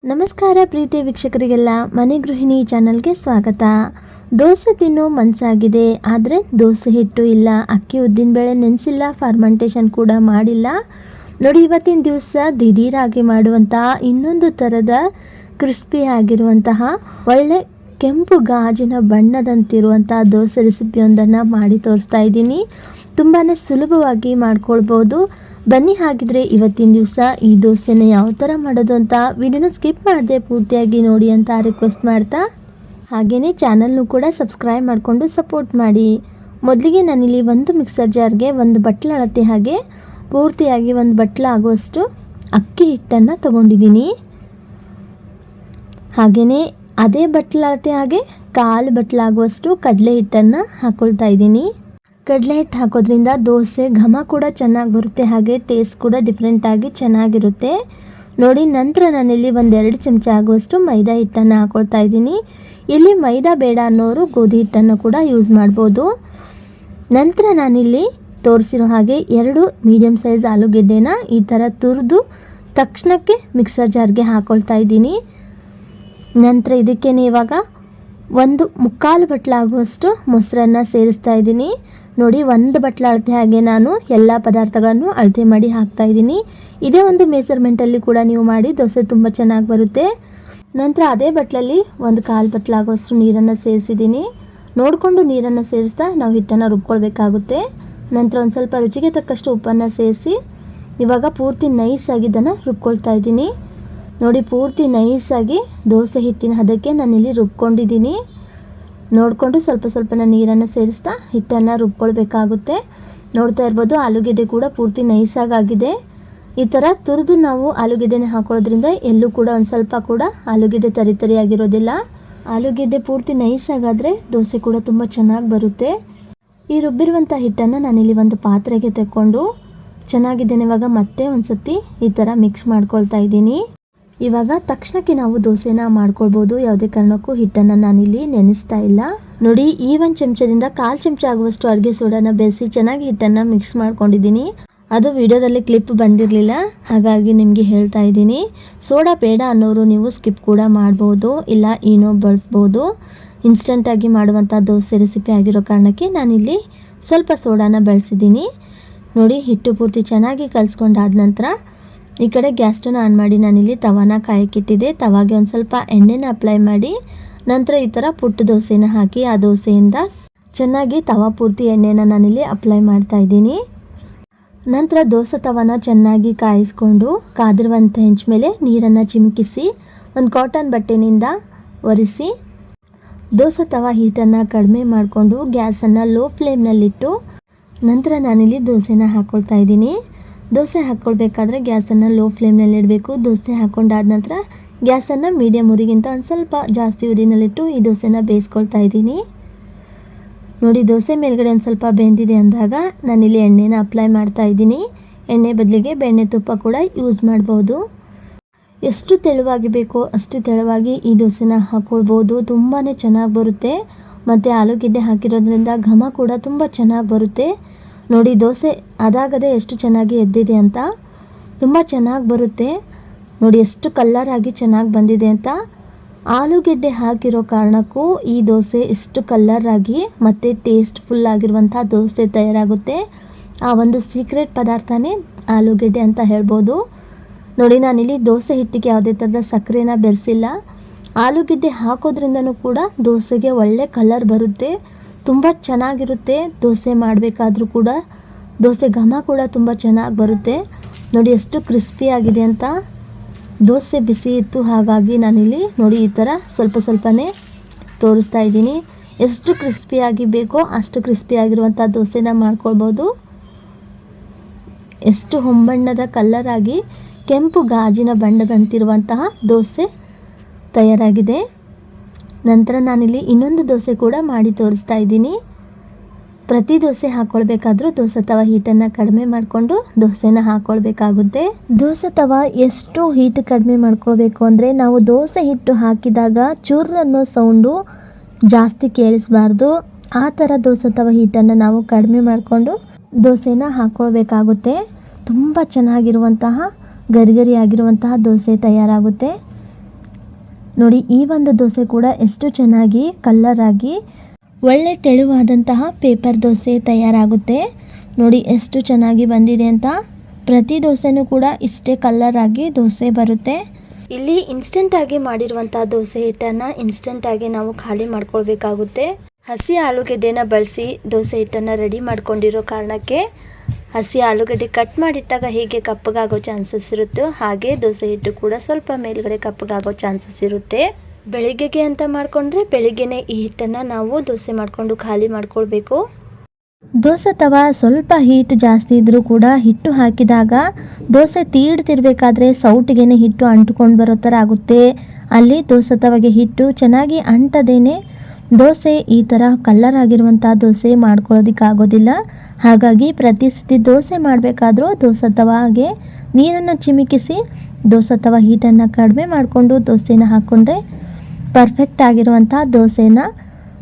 ನಮಸ್ಕಾರ ಪ್ರೀತಿ ವೀಕ್ಷಕರಿಗೆಲ್ಲ ಮನೆ ಗೃಹಿಣಿ ಚಾನಲ್ಗೆ ಸ್ವಾಗತ. ದೋಸೆ ತಿನ್ನೋ ಮನಸ್ಸಾಗಿದೆ, ಆದರೆ ದೋಸೆ ಹಿಟ್ಟು ಇಲ್ಲ, ಅಕ್ಕಿ ಉದ್ದಿನಬೇಳೆ ನೆನೆಸಿಲ್ಲ, ಫರ್ಮೆಂಟೇಷನ್ ಕೂಡ ಮಾಡಿಲ್ಲ. ನೋಡಿ, ಇವತ್ತಿನ ದಿವಸ ದಿಢೀರಾಗಿ ಮಾಡುವಂತಹ ಇನ್ನೊಂದು ಥರದ ಕ್ರಿಸ್ಪಿ ಆಗಿರುವಂತಹ ಒಳ್ಳೆ ಕೆಂಪು ಗಾಜಿನ ಬಣ್ಣದಂತಿರುವಂತಹ ದೋಸೆ ರೆಸಿಪಿಯೊಂದನ್ನು ಮಾಡಿ ತೋರಿಸ್ತಾ ಇದ್ದೀನಿ. ತುಂಬಾ ಸುಲಭವಾಗಿ ಮಾಡ್ಕೊಳ್ಬೋದು. ಬನ್ನಿ, ಹಾಗಿದ್ರೆ ಇವತ್ತಿನ ದಿವಸ ಈ ದೋಸೆನ ಯಾವ ಥರ ಮಾಡೋದು ಅಂತ ವಿಡಿಯೋನ ಸ್ಕಿಪ್ ಮಾಡದೆ ಪೂರ್ತಿಯಾಗಿ ನೋಡಿ ಅಂತ ರಿಕ್ವೆಸ್ಟ್ ಮಾಡ್ತಾ, ಹಾಗೆಯೇ ಚಾನಲ್ನು ಕೂಡ ಸಬ್ಸ್ಕ್ರೈಬ್ ಮಾಡಿಕೊಂಡು ಸಪೋರ್ಟ್ ಮಾಡಿ. ಮೊದಲಿಗೆ ನಾನಿಲ್ಲಿ ಒಂದು ಮಿಕ್ಸರ್ ಜಾರ್ಗೆ ಒಂದು ಬಟ್ಲ ಅಳತೆ ಹಾಗೆ ಪೂರ್ತಿಯಾಗಿ ಒಂದು ಬಟ್ಲ ಆಗುವಷ್ಟು ಅಕ್ಕಿ ಹಿಟ್ಟನ್ನು ತಗೊಂಡಿದ್ದೀನಿ. ಹಾಗೆಯೇ ಅದೇ ಬಟ್ಲ ಅಳತೆ ಹಾಗೆ ಕಾಲು ಬಟ್ಲ ಆಗುವಷ್ಟು ಕಡಲೆ ಹಿಟ್ಟನ್ನು ಹಾಕ್ಕೊಳ್ತಾ ಇದ್ದೀನಿ. ಕಡಲೆ ಹಿಟ್ಟು ಹಾಕೋದ್ರಿಂದ ದೋಸೆ ಘಮ ಕೂಡ ಚೆನ್ನಾಗಿ ಬರುತ್ತೆ, ಹಾಗೆ ಟೇಸ್ಟ್ ಕೂಡ ಡಿಫ್ರೆಂಟಾಗಿ ಚೆನ್ನಾಗಿರುತ್ತೆ. ನೋಡಿ, ನಂತರ ನಾನಿಲ್ಲಿ 1-2 ಚಮಚ ಆಗುವಷ್ಟು ಮೈದಾ ಹಿಟ್ಟನ್ನು ಹಾಕ್ಕೊಳ್ತಾ ಇದ್ದೀನಿ. ಇಲ್ಲಿ ಮೈದಾ ಬೇಡ ಅನ್ನೋರು ಗೋಧಿ ಹಿಟ್ಟನ್ನು ಕೂಡ ಯೂಸ್ ಮಾಡ್ಬೋದು. ನಂತರ ನಾನಿಲ್ಲಿ ತೋರಿಸಿರೋ ಹಾಗೆ 2 ಮೀಡಿಯಮ್ ಸೈಜ್ ಆಲೂಗೆಡ್ಡೆನ ಈ ಥರ ತುರಿದು ತಕ್ಷಣಕ್ಕೆ ಮಿಕ್ಸರ್ ಜಾರ್ಗೆ ಹಾಕ್ಕೊಳ್ತಾ ಇದ್ದೀನಿ. ನಂತರ ಇದಕ್ಕೇನೆ ಇವಾಗ 1/4 ಬಟ್ಲ ಆಗುವಷ್ಟು ಮೊಸರನ್ನು ಸೇರಿಸ್ತಾ ಇದ್ದೀನಿ. ನೋಡಿ, 1 ಬಟ್ಲ ಅಳತೆ ಹಾಗೆ ನಾನು ಎಲ್ಲ ಪದಾರ್ಥಗಳನ್ನು ಅಳತೆ ಮಾಡಿ ಹಾಕ್ತಾ ಇದ್ದೀನಿ. ಇದೇ ಒಂದು ಮೆಜರ್ಮೆಂಟಲ್ಲಿ ಕೂಡ ನೀವು ಮಾಡಿ ದೋಸೆ ತುಂಬ ಚೆನ್ನಾಗಿ ಬರುತ್ತೆ. ನಂತರ ಅದೇ ಬಟ್ಲಲ್ಲಿ 1/4 ಬಟ್ಲ ಆಗುವಷ್ಟು ನೀರನ್ನು ಸೇರಿಸಿದ್ದೀನಿ. ನೋಡಿಕೊಂಡು ನೀರನ್ನು ಸೇರಿಸ್ತಾ ನಾವು ಹಿಟ್ಟನ್ನು ರುಬ್ಕೊಳ್ಬೇಕಾಗುತ್ತೆ. ನಂತರ ಒಂದು ಸ್ವಲ್ಪ ರುಚಿಗೆ ತಕ್ಕಷ್ಟು ಉಪ್ಪನ್ನು ಸೇರಿಸಿ ಇವಾಗ ಪೂರ್ತಿ ನೈಸಾಗಿ ಇದನ್ನು ರುಬ್ಕೊಳ್ತಾ ಇದ್ದೀನಿ. ನೋಡಿ, ಪೂರ್ತಿ ನೈಸಾಗಿ ದೋಸೆ ಹಿಟ್ಟಿನ ಹದಕ್ಕೆ ನಾನಿಲ್ಲಿ ರುಬ್ಕೊಂಡಿದ್ದೀನಿ. ನೋಡಿಕೊಂಡು ಸ್ವಲ್ಪ ನೀರನ್ನು ಸೇರಿಸ್ತಾ ಹಿಟ್ಟನ್ನು ರುಬ್ಕೊಳ್ಬೇಕಾಗುತ್ತೆ. ನೋಡ್ತಾ ಇರ್ಬೋದು, ಆಲೂಗೆಡ್ಡೆ ಕೂಡ ಪೂರ್ತಿ ನೈಸಾಗಿದೆ. ಈ ಥರ ತುರಿದು ನಾವು ಆಲೂಗೆಡ್ಡೆನ ಹಾಕೊಳ್ಳೋದ್ರಿಂದ ಎಲ್ಲೂ ಕೂಡ ಒಂದು ಸ್ವಲ್ಪ ಕೂಡ ಆಲೂಗೆಡ್ಡೆ ತರಿಯಾಗಿರೋದಿಲ್ಲ. ಆಲೂಗೆಡ್ಡೆ ಪೂರ್ತಿ ನೈಸಾಗಾದರೆ ದೋಸೆ ಕೂಡ ತುಂಬ ಚೆನ್ನಾಗಿ ಬರುತ್ತೆ. ಈ ರುಬ್ಬಿರುವಂಥ ಹಿಟ್ಟನ್ನು ನಾನಿಲ್ಲಿ ಒಂದು ಪಾತ್ರೆಗೆ ತೆಕ್ಕೊಂಡು ಚೆನ್ನಾಗಿದ್ದೇನೆ. ಇವಾಗ ಮತ್ತೆ ಒಂದು ಸತಿ ಈ ಥರ ಮಿಕ್ಸ್ ಮಾಡ್ಕೊಳ್ತಾ ಇದ್ದೀನಿ. ಇವಾಗ ತಕ್ಷಣಕ್ಕೆ ನಾವು ದೋಸೆನ ಮಾಡ್ಕೊಳ್ಬೋದು, ಯಾವುದೇ ಕಾರಣಕ್ಕೂ ಹಿಟ್ಟನ್ನು ನಾನಿಲ್ಲಿ ನೆನೆಸ್ತಾ ಇಲ್ಲ. ನೋಡಿ, ಈ 1 ಚಮಚದಿಂದ 1/4 ಚಮಚ ಆಗುವಷ್ಟು ಅಡುಗೆ ಸೋಡಾನ ಬೆರೆಸಿ ಚೆನ್ನಾಗಿ ಹಿಟ್ಟನ್ನು ಮಿಕ್ಸ್ ಮಾಡ್ಕೊಂಡಿದ್ದೀನಿ. ಅದು ವಿಡಿಯೋದಲ್ಲಿ ಕ್ಲಿಪ್ ಬಂದಿರಲಿಲ್ಲ, ಹಾಗಾಗಿ ನಿಮಗೆ ಹೇಳ್ತಾ ಇದ್ದೀನಿ. ಸೋಡಾ ಬೇಡ ಅನ್ನೋರು ನೀವು ಸ್ಕಿಪ್ ಕೂಡ ಮಾಡ್ಬೋದು, ಇಲ್ಲ ಏನೋ ಬಳಸ್ಬೋದು. ಇನ್ಸ್ಟಂಟಾಗಿ ಮಾಡುವಂಥ ದೋಸೆ ರೆಸಿಪಿ ಆಗಿರೋ ಕಾರಣಕ್ಕೆ ನಾನಿಲ್ಲಿ ಸ್ವಲ್ಪ ಸೋಡಾನ ಬಳಸಿದ್ದೀನಿ. ನೋಡಿ, ಹಿಟ್ಟು ಪೂರ್ತಿ ಚೆನ್ನಾಗಿ ಕಲಿಸ್ಕೊಂಡಾದ ನಂತರ ಈ ಕಡೆ ಗ್ಯಾಸ್ ಸ್ಟವ್ನ ಆನ್ ಮಾಡಿ ನಾನಿಲ್ಲಿ ತವಾನ ಕಾಯಕ್ಕಿಟ್ಟಿದ್ದೆ. ತವಾಗೆ ಒಂದು ಸ್ವಲ್ಪ ಎಣ್ಣೆನ ಅಪ್ಲೈ ಮಾಡಿ ನಂತರ ಈ ಥರ ಪುಟ್ಟ ದೋಸೆನ ಹಾಕಿ ಆ ದೋಸೆಯಿಂದ ಚೆನ್ನಾಗಿ ತವಾ ಪೂರ್ತಿ ಎಣ್ಣೆನ ನಾನಿಲ್ಲಿ ಅಪ್ಲೈ ಮಾಡ್ತಾ ಇದ್ದೀನಿ. ನಂತರ ದೋಸೆ ತವಾನ ಚೆನ್ನಾಗಿ ಕಾಯಿಸ್ಕೊಂಡು ಕಾದಿರುವಂಥ ಹೆಂಚ ಮೇಲೆ ನೀರನ್ನು ಚಿಮುಕಿಸಿ ಒಂದು ಕಾಟನ್ ಬಟ್ಟೆನಿಂದ ಒರೆಸಿ ದೋಸೆ ತವಾ ಹೀಟನ್ನು ಕಡಿಮೆ ಮಾಡಿಕೊಂಡು ಗ್ಯಾಸನ್ನು ಲೋ ಫ್ಲೇಮ್ನಲ್ಲಿಟ್ಟು ನಂತರ ನಾನಿಲ್ಲಿ ದೋಸೆನ ಹಾಕ್ಕೊಳ್ತಾ ಇದ್ದೀನಿ. ದೋಸೆ ಹಾಕ್ಕೊಳ್ಬೇಕಾದ್ರೆ ಗ್ಯಾಸನ್ನು ಲೋ ಫ್ಲೇಮ್ನಲ್ಲಿ ಇಡಬೇಕು. ದೋಸೆ ಹಾಕ್ಕೊಂಡಾದ ನಂತರ ಗ್ಯಾಸನ್ನು ಮೀಡಿಯಮ್ ಉರಿಗಿಂತ ಒಂದು ಸ್ವಲ್ಪ ಜಾಸ್ತಿ ಉರಿನಲ್ಲಿಟ್ಟು ಈ ದೋಸೆನ ಬೇಯಿಸ್ಕೊಳ್ತಾ ಇದ್ದೀನಿ. ನೋಡಿ, ದೋಸೆ ಮೇಲ್ಗಡೆ ಒಂದು ಸ್ವಲ್ಪ ಬೆಂದಿದೆ ಅಂದಾಗ ನಾನಿಲ್ಲಿ ಎಣ್ಣೆನ ಅಪ್ಲೈ ಮಾಡ್ತಾ ಇದ್ದೀನಿ. ಎಣ್ಣೆ ಬದಲಿಗೆ ಬೆಣ್ಣೆ ತುಪ್ಪ ಕೂಡ ಯೂಸ್ ಮಾಡ್ಬೋದು. ಎಷ್ಟು ತೆಳುವಾಗಿ ಬೇಕೋ ಅಷ್ಟು ತೆಳುವಾಗಿ ಈ ದೋಸೆನ ಹಾಕ್ಕೊಳ್ಬೋದು, ತುಂಬಾ ಚೆನ್ನಾಗಿ ಬರುತ್ತೆ. ಮತ್ತು ಆಲೂಗೆಡ್ಡೆ ಹಾಕಿರೋದ್ರಿಂದ ಘಮ ಕೂಡ ತುಂಬ ಚೆನ್ನಾಗಿ ಬರುತ್ತೆ. ನೋಡಿ, ದೋಸೆ ಅದಾಗದೆ ಎಷ್ಟು ಚೆನ್ನಾಗಿ ಎದ್ದಿದೆ ಅಂತ, ತುಂಬ ಚೆನ್ನಾಗಿ ಬರುತ್ತೆ. ನೋಡಿ, ಎಷ್ಟು ಕಲ್ಲರ್ ಆಗಿ ಚೆನ್ನಾಗಿ ಬಂದಿದೆ ಅಂತ. ಆಲೂಗೆಡ್ಡೆ ಹಾಕಿರೋ ಕಾರಣಕ್ಕೂ ಈ ದೋಸೆ ಎಷ್ಟು ಕಲ್ಲರ್ ಆಗಿ ಮತ್ತು ಟೇಸ್ಟ್ಫುಲ್ ಆಗಿರುವಂಥ ದೋಸೆ ತಯಾರಾಗುತ್ತೆ. ಆ ಒಂದು ಸೀಕ್ರೆಟ್ ಪದಾರ್ಥನೇ ಆಲೂಗೆಡ್ಡೆ ಅಂತ ಹೇಳ್ಬೋದು. ನೋಡಿ, ನಾನಿಲ್ಲಿ ದೋಸೆ ಹಿಟ್ಟಿಗೆ ಯಾವುದೇ ಥರದ ಸಕ್ಕರೆನ ಬೆರೆಸಿಲ್ಲ. ಆಲೂಗೆಡ್ಡೆ ಹಾಕೋದ್ರಿಂದನೂ ಕೂಡ ದೋಸೆಗೆ ಒಳ್ಳೆ ಕಲರ್ ಬರುತ್ತೆ, ತುಂಬ ಚೆನ್ನಾಗಿರುತ್ತೆ. ದೋಸೆ ಮಾಡಬೇಕಾದ್ರೂ ಕೂಡ ದೋಸೆ ಘಮ ಕೂಡ ತುಂಬ ಚೆನ್ನಾಗಿ ಬರುತ್ತೆ. ನೋಡಿ, ಎಷ್ಟು ಕ್ರಿಸ್ಪಿಯಾಗಿದೆ ಅಂತ. ದೋಸೆ ಬಿಸಿ ಇತ್ತು, ಹಾಗಾಗಿ ನಾನಿಲ್ಲಿ ನೋಡಿ ಈ ಥರ ಸ್ವಲ್ಪನೇ ತೋರಿಸ್ತಾ ಇದ್ದೀನಿ. ಎಷ್ಟು ಕ್ರಿಸ್ಪಿಯಾಗಿ ಬೇಕೋ ಅಷ್ಟು ಕ್ರಿಸ್ಪಿಯಾಗಿರುವಂಥ ದೋಸೆನ ಮಾಡ್ಕೊಳ್ಬೋದು. ಎಷ್ಟು ಹೊಂಬಣ್ಣದ ಕಲ್ಲರಾಗಿ ಕೆಂಪು ಗಾಜಿನ ಬಣ್ಣದಂತಿರುವಂತಹ ದೋಸೆ ತಯಾರಾಗಿದೆ. ನಂತರ ನಾನಿಲ್ಲಿ ಇನ್ನೊಂದು ದೋಸೆ ಕೂಡ ಮಾಡಿ ತೋರಿಸ್ತಾ ಇದ್ದೀನಿ. ಪ್ರತಿ ದೋಸೆ ಹಾಕ್ಕೊಳ್ಬೇಕಾದ್ರೂ ದೋಸೆ ತವ ಹೀಟನ್ನು ಕಡಿಮೆ ಮಾಡಿಕೊಂಡು ದೋಸೆನ ಹಾಕ್ಕೊಳ್ಬೇಕಾಗುತ್ತೆ. ದೋಸೆ ತವ ಎಷ್ಟು ಹೀಟ್ ಕಡಿಮೆ ಮಾಡ್ಕೊಳ್ಬೇಕು ಅಂದರೆ, ನಾವು ದೋಸೆ ಹಿಟ್ಟು ಹಾಕಿದಾಗ ಚೂರು ಅನ್ನೋ ಸೌಂಡು ಜಾಸ್ತಿ ಕೇಳಿಸಬಾರ್ದು. ಆ ಥರ ದೋಸೆ ತವ ಹೀಟನ್ನು ನಾವು ಕಡಿಮೆ ಮಾಡಿಕೊಂಡು ದೋಸೆನ ಹಾಕ್ಕೊಳ್ಬೇಕಾಗುತ್ತೆ. ತುಂಬ ಚೆನ್ನಾಗಿರುವಂತಹ ಗರಿಗರಿಯಾಗಿರುವಂತಹ ದೋಸೆ ತಯಾರಾಗುತ್ತೆ. ನೋಡಿ ಈ ಒಂದು ದೋಸೆ ಕೂಡ ಎಷ್ಟು ಚೆನ್ನಾಗಿ ಕಲರ್ ಆಗಿ ಒಳ್ಳೆ ತೆಳುವಾದಂತಹ ಪೇಪರ್ ದೋಸೆ ತಯಾರಾಗುತ್ತೆ. ನೋಡಿ ಎಷ್ಟು ಚೆನ್ನಾಗಿ ಬಂದಿದೆ ಅಂತ. ಪ್ರತಿ ದೋಸೆನೂ ಕೂಡ ಇಷ್ಟೇ ಕಲರ್ ಆಗಿ ದೋಸೆ ಬರುತ್ತೆ. ಇಲ್ಲಿ ಇನ್ಸ್ಟೆಂಟ್ ಆಗಿ ಮಾಡಿರುವಂಥ ದೋಸೆ ಹಿಟ್ಟನ್ನು ಇನ್ಸ್ಟೆಂಟ್ ಆಗಿ ನಾವು ಖಾಲಿ ಮಾಡ್ಕೊಳ್ಬೇಕಾಗುತ್ತೆ. ಹಸಿ ಆಲೂಗೆಡ್ಡೆನ ಬಳಸಿ ದೋಸೆ ಹಿಟ್ಟನ್ನು ರೆಡಿ ಮಾಡ್ಕೊಂಡಿರೋ ಕಾರಣಕ್ಕೆ ಹಸಿ ಆಲೂಗಡ್ಡೆ ಕಟ್ ಮಾಡಿಟ್ಟಾಗ ಹೇಗೆ ಕಪ್ಪಗಾಗೋ ಚಾನ್ಸಸ್ ಇರುತ್ತೋ ಹಾಗೆ ದೋಸೆ ಹಿಟ್ಟು ಕೂಡ ಸ್ವಲ್ಪ ಮೇಲ್ಗಡೆ ಕಪ್ಪಗಾಗೋ ಚಾನ್ಸಸ್ ಇರುತ್ತೆ. ಬೆಳಿಗ್ಗೆಗೆ ಅಂತ ಮಾಡಿಕೊಂಡ್ರೆ ಬೆಳಿಗ್ಗೆನೇ ಈ ಹಿಟ್ಟನ್ನು ನಾವು ದೋಸೆ ಮಾಡಿಕೊಂಡು ಖಾಲಿ ಮಾಡ್ಕೊಳ್ಬೇಕು. ದೋಸೆ ತವ ಸ್ವಲ್ಪ ಹೀಟ್ ಜಾಸ್ತಿ ಇದ್ದರೂ ಕೂಡ ಹಿಟ್ಟು ಹಾಕಿದಾಗ ದೋಸೆ ತೀಡ್ತಿರ್ಬೇಕಾದ್ರೆ ಸೌಟಿಗೆನೆ ಹಿಟ್ಟು ಅಂಟ್ಕೊಂಡು ಬರೋ ಥರ ಆಗುತ್ತೆ. ಅಲ್ಲಿ ದೋಸೆ ತವಗೆ ಹಿಟ್ಟು ಚೆನ್ನಾಗಿ ಅಂಟದೇನೆ ದೋಸೆ ಈ ಥರ ಕಲರ್ ಆಗಿರುವಂಥ ದೋಸೆ ಮಾಡ್ಕೊಳ್ಳೋದಕ್ಕಾಗೋದಿಲ್ಲ. ಹಾಗಾಗಿ ಪ್ರತಿ ಸತಿ ದೋಸೆ ಮಾಡಬೇಕಾದ್ರೂ ದೋಸೆ ತವಾಗೆ ನೀರನ್ನು ಚಿಮುಕಿಸಿ ದೋಸೆ ತವ ಹೀಟನ್ನು ಕಡಿಮೆ ಮಾಡಿಕೊಂಡು ದೋಸೆನ ಹಾಕ್ಕೊಂಡ್ರೆ ಪರ್ಫೆಕ್ಟ್ ಆಗಿರುವಂಥ ದೋಸೆನ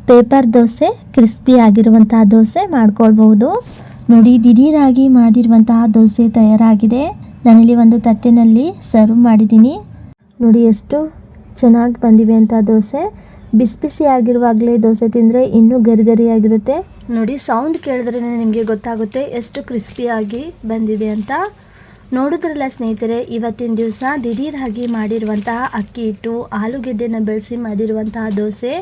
ಪೇಪರ್ ದೋಸೆ ಕ್ರಿಸ್ಪಿ ಆಗಿರುವಂತಹ ದೋಸೆ ಮಾಡ್ಕೊಳ್ಬಹುದು. ನೋಡಿ ದಿಢೀರಾಗಿ ಮಾಡಿರುವಂತಹ ದೋಸೆ ತಯಾರಾಗಿದೆ. ನಾನಿಲ್ಲಿ ಒಂದು ತಟ್ಟೆನಲ್ಲಿ ಸರ್ವ್ ಮಾಡಿದ್ದೀನಿ. ನೋಡಿ ಎಷ್ಟು ಚೆನ್ನಾಗಿ ಬಂದಿವೆ ಅಂತ ದೋಸೆ. ಬಿಸಿ ಬಿಸಿ ಆಗಿರುವಾಗಲೇ ದೋಸೆ ತಿಂದರೆ ಇನ್ನೂ ಗರಿಗರಿಯಾಗಿರುತ್ತೆ. ನೋಡಿ ಸೌಂಡ್ ಕೇಳಿದ್ರೇ ನಿಮಗೆ ಗೊತ್ತಾಗುತ್ತೆ ಎಷ್ಟು ಕ್ರಿಸ್ಪಿಯಾಗಿ ಬಂದಿದೆ ಅಂತ. ನೋಡಿದ್ರಲ್ಲ ಸ್ನೇಹಿತರೆ, ಇವತ್ತಿನ ದಿವಸ ದಿಢೀರಾಗಿ ಮಾಡಿರುವಂತಹ ಅಕ್ಕಿ ಹಿಟ್ಟು ಆಲೂಗೆಡ್ಡೆನ ಬೆಳೆಸಿ ಮಾಡಿರುವಂತಹ ದೋಸೆ.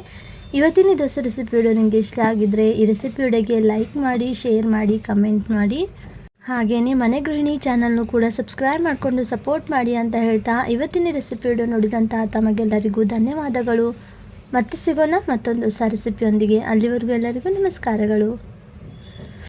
ಇವತ್ತಿನ ದೋಸೆ ರೆಸಿಪಿ ವಿಡಿಯೋ ನಿಮಗೆ ಇಷ್ಟ ಆಗಿದ್ದರೆ ಈ ರೆಸಿಪಿ ವಿಡಿಯೋಗೆ ಲೈಕ್ ಮಾಡಿ, ಶೇರ್ ಮಾಡಿ, ಕಮೆಂಟ್ ಮಾಡಿ. ಹಾಗೆಯೇ ಮನೆ ಗೃಹಿಣಿ ಚಾನಲ್ನು ಕೂಡ ಸಬ್ಸ್ಕ್ರೈಬ್ ಮಾಡಿಕೊಂಡು ಸಪೋರ್ಟ್ ಮಾಡಿ ಅಂತ ಹೇಳ್ತಾ ಇವತ್ತಿನ ರೆಸಿಪಿ ವಿಡಿಯೋ ನೋಡಿದಂತಹ ತಮಗೆಲ್ಲರಿಗೂ ಧನ್ಯವಾದಗಳು. ಮತ್ತೆ ಸಿಗೋಣ ಮತ್ತೊಂದು ಹೊಸ ರೆಸಿಪಿಯೊಂದಿಗೆ. ಅಲ್ಲಿವರೆಗೂ ಎಲ್ಲರಿಗೂ ನಮಸ್ಕಾರಗಳು.